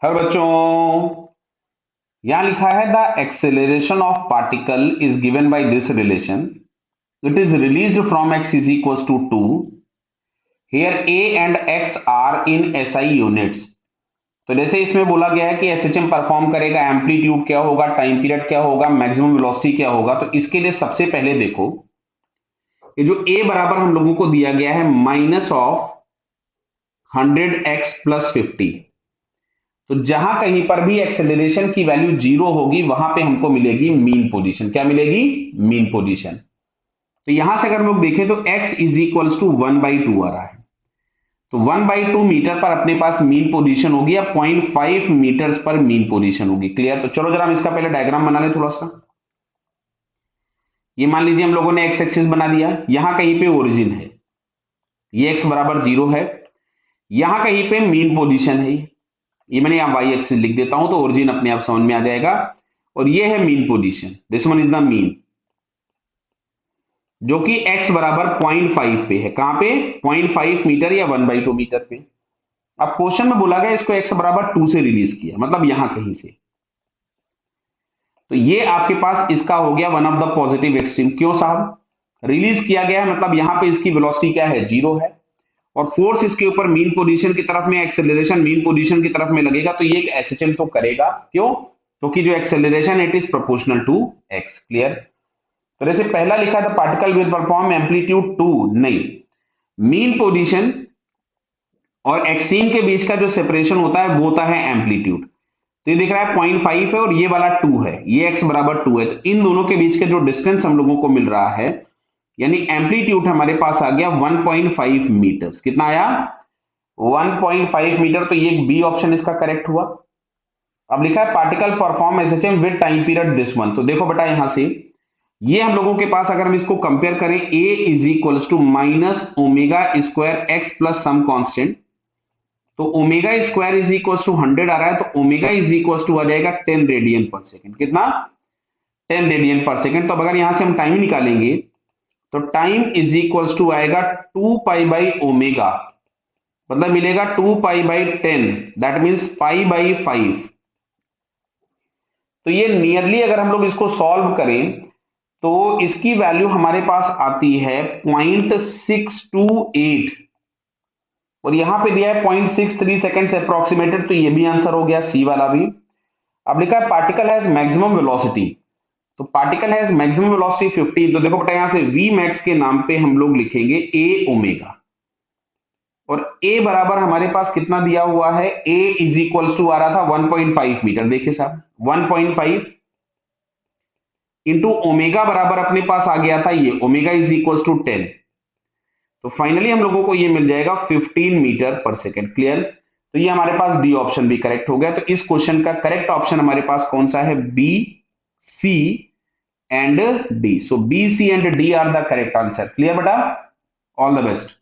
Hello बच्चों, यहां लिखा है the acceleration of particle is given by this relation. It is released from x is equal to 2. Here a and x are in SI units. तो जैसे इसमें बोला गया है कि एसएचएम परफॉर्म करेगा, एम्पलीट्यूड क्या होगा, टाइम पीरियड क्या होगा, मैक्सिमम वेलोसिटी क्या होगा. तो इसके लिए सबसे पहले देखो, ये जो a बराबर हम लोगों को दिया गया है माइनस ऑफ 100x प्लस 50. तो जहां कहीं पर भी एक्सेलरेशन की वैल्यू जीरो होगी वहां पे हमको मिलेगी मीन पोजीशन. क्या मिलेगी? Mean position. तो यहां से अगर हम लोग देखें तो x इज इक्वल टू 1/2 आ रहा है. तो 1/2 मीटर पर अपने पास मीन पोजीशन होगी या 0.5 मीटर्स पर मीन पोजीशन होगी. क्लियर? तो चलो जरा हम इसका पहले डायग्राम बना लें थोड़ा सा. ये मान लीजिए हम लोगों ने एक्स एक्सिस बना दिया. यहां कहीं पे ओरिजिन है, ये x बराबर 0 है. यहां कहीं पे मीन पोजीशन है, ये मैंने यहां वाई एक्सिस लिख देता हूं तो ओरिजिन अपने आप समझ में आ जाएगा. और ये है mean position, this one is the mean, जो कि x बराबर 0.5 पे है. कहां पे? 0.5 मीटर या 1/2 मीटर पे. अब क्वेश्चन में बोला गया इसको x बराबर 2 से रिलीज किया, मतलब यहां कहीं से. तो ये आपके पास इसका हो गया one of the positive extreme. क्यों साहब? रिलीज किया गया है मतलब यहां पे इसकी वेलोसिटी क्या है? जीरो है. और फोर्स इसके ऊपर मीन पोजीशन की तरफ में, एक्सेलरेशन मीन पोजीशन की तरफ में लगेगा तो ये एक एसएचएम तो करेगा. क्यों? क्योंकि जो acceleration it is proportional to x. Clear? तो जैसे पहला लिखा था पार्टिकल विल परफॉर्म एम्पलीट्यूड 2. नहीं, मीन पोजीशन और एक्सट्रीम के बीच का जो सेपरेशन होता है वो होता है एम्पलीट्यूड. तो ये दिख रहा है 0.5 है और ये वाला 2 है, ये x बराबर 2 है. तो इन दोनों के बीच के जो डिस्टेंस हम लोगों को मिल रहा है, यानी एम्पलीट्यूड हमारे पास आ गया 1.5 मीटर्स. कितना आया? 1.5 मीटर. तो ये बी ऑप्शन इसका करेक्ट हुआ. अब लिखा है particle perform SHM with time period this one. तो देखो बेटा यहां से ये हम लोगों के पास अगर हम इसको कंपेयर करें, a is equal to minus omega square x plus some constant. तो omega square is equal to 100 आ रहा है, तो ओमेगा इज इक्वल टू आ जाएगा 10 रेडियन पर सेकेंड. कितना? 10 रेडियन पर सेकेंड. तो अब अगर यहां से हम टाइम निकालेंगे तो टाइम इज इक्वल टू आएगा 2 पाई बाई ओमेगा, मतलब मिलेगा 2 pi by 10, that means pi by 5. तो ये नियरली अगर हम लोग इसको सॉल्व करें तो इसकी वैल्यू हमारे पास आती है 0.628 और यहां पे दिया है 0.63 सेकेंड अप्रोक्सीमेटेड. तो ये भी आंसर हो गया, सी वाला भी. अब लिखा है पार्टिकल हैज मैक्सिमम वेलोसिटी. तो पार्टिकल हैज मैक्सिमम वेलोसिटी 15. तो देखो बेटा यहां से वी मैक्स के नाम पे हम लोग लिखेंगे ए ओमेगा. और a बराबर हमारे पास कितना दिया हुआ है? a इज इक्वल टू आ रहा था 1.5 मीटर. देखिए साहब 1.5 इंटू ओमेगा बराबर अपने पास आ गया था ये ओमेगा इज इक्वल टू 10. तो फाइनली हम लोगों को ये मिल जाएगा 15 मीटर पर सेकेंड. क्लियर? तो ये हमारे पास डी ऑप्शन भी करेक्ट हो गया. तो इस क्वेश्चन का करेक्ट ऑप्शन हमारे पास कौन सा है? B, C and D. So B, C and D are the correct answer. Clear बेटा? All the best.